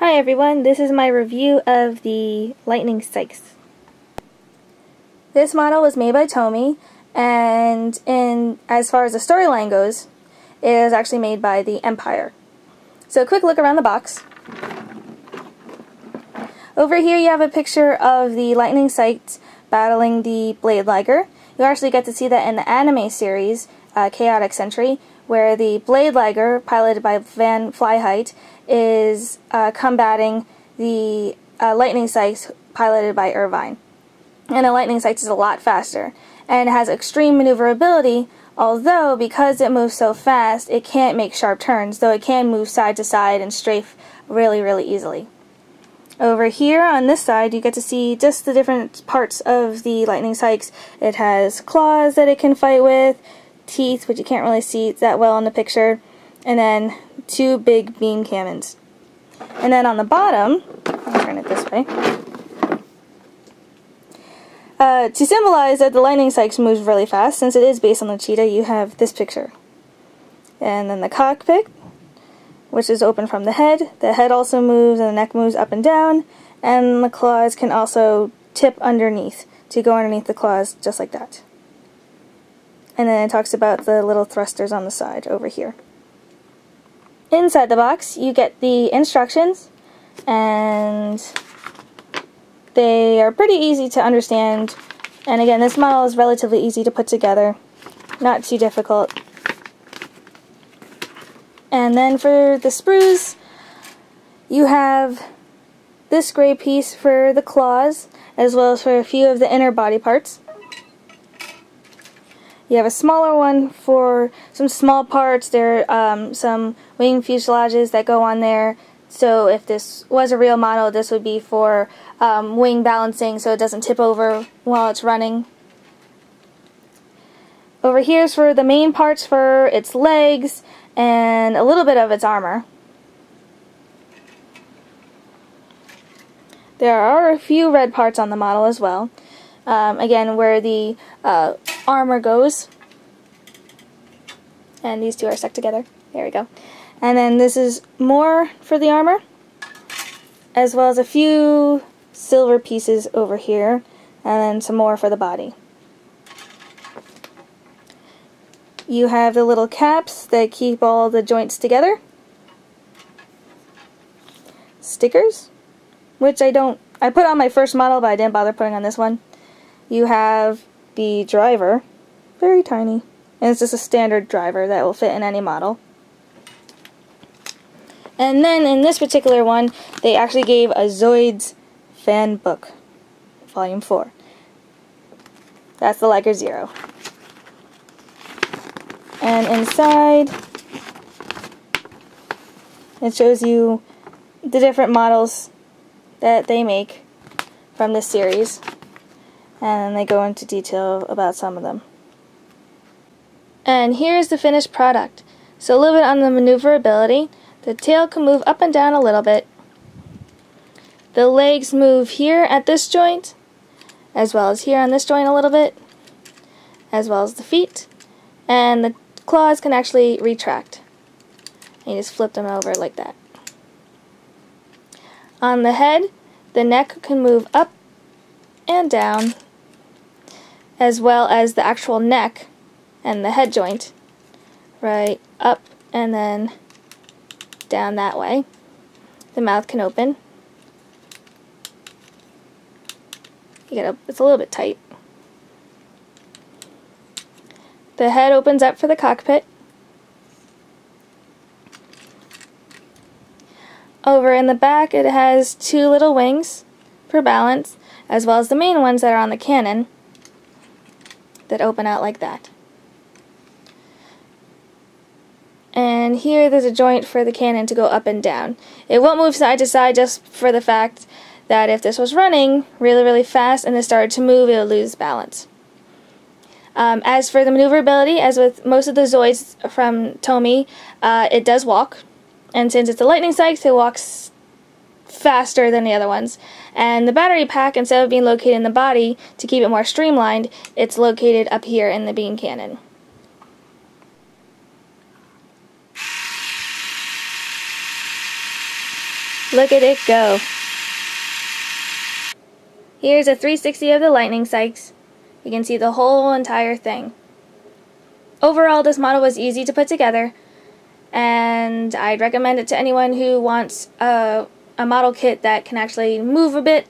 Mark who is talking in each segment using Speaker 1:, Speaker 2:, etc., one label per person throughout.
Speaker 1: Hi everyone, this is my review of the Lightning Saix. This model was made by Tomy, and as far as the storyline goes, it is actually made by the Empire. So a quick look around the box. Over here you have a picture of the Lightning Saix battling the Blade Liger. You actually get to see that in the anime series, Chaotic Century, where the Blade Liger, piloted by Van Flyheit, is combating the Lightning Saix, piloted by Irvine. And the Lightning Saix is a lot faster, and it has extreme maneuverability, although because it moves so fast, it can't make sharp turns, though it can move side to side and strafe really, really easily. Over here on this side, you get to see just the different parts of the Lightning Saix. It has claws that it can fight with, teeth, which you can't really see that well in the picture, and then two big beam cannons. And then on the bottom, I'll turn it this way, to symbolize that the Lightning Saix moves really fast, since it is based on the cheetah, you have this picture. And then the cockpit, which is open from the head also moves, and the neck moves up and down, and the claws can also tip underneath to go underneath the claws, just like that. And then it talks about the little thrusters on the side over here. Inside the box, you get the instructions, and they are pretty easy to understand. And again, this model is relatively easy to put together, not too difficult. And then for the sprues, you have this gray piece for the claws, as well as for a few of the inner body parts. You have a smaller one for some small parts. There are some wing fuselages that go on there. So if this was a real model, this would be for wing balancing so it doesn't tip over while it's running. Over here is for the main parts for its legs and a little bit of its armor. There are a few red parts on the model as well. Again, where the armor goes. And these two are stuck together. There we go. And then this is more for the armor, as well as a few silver pieces over here, and then some more for the body. You have the little caps that keep all the joints together. Stickers, which I put on my first model, but I didn't bother putting on this one. You have the driver, very tiny, and it's just a standard driver that will fit in any model. And then in this particular one, they actually gave a Zoids fan book, volume 4. That's the Liger Zero. And inside, it shows you the different models that they make from this series. And they go into detail about some of them. And here's the finished product. So a little bit on the maneuverability. The tail can move up and down a little bit. The legs move here at this joint, as well as here on this joint a little bit, as well as the feet. And the claws can actually retract. And you just flip them over like that. On the head, the neck can move up and down, as well as the actual neck and the head joint, right up and then down that way. The mouth can open. It's a little bit tight. The head opens up for the cockpit. Over in the back, it has two little wings for balance, as well as the main ones that are on the cannon that open out like that. And here there's a joint for the cannon to go up and down. It won't move side to side, just for the fact that if this was running really, really fast and it started to move, it would lose balance. As for the maneuverability, as with most of the Zoids from Tomy, it does walk. And since it's a Lightning Saix, it walks faster than the other ones. And the battery pack, instead of being located in the body to keep it more streamlined, it's located up here in the beam cannon. Look at it go. Here's a 360 of the Lightning Saix. You can see the whole entire thing. Overall, this model was easy to put together, and I'd recommend it to anyone who wants a model kit that can actually move a bit.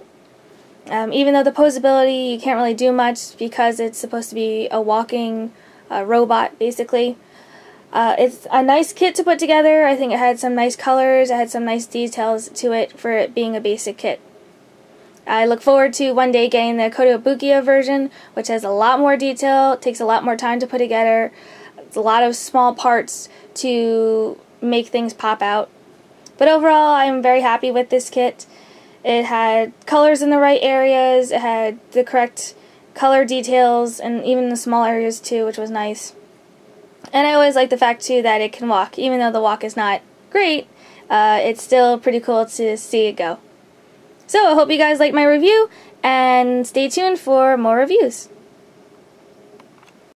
Speaker 1: Even though the posability, you can't really do much because it's supposed to be a walking robot, basically. It's a nice kit to put together. I think it had some nice colors, it had some nice details to it for it being a basic kit. I look forward to one day getting the Kotobukiya version, which has a lot more detail, takes a lot more time to put together. It's a lot of small parts to make things pop out. But overall, I'm very happy with this kit. It had colors in the right areas, it had the correct color details, and even the small areas too, which was nice. And I always like the fact too that it can walk. Even though the walk is not great, it's still pretty cool to see it go. So I hope you guys liked my review, and stay tuned for more reviews.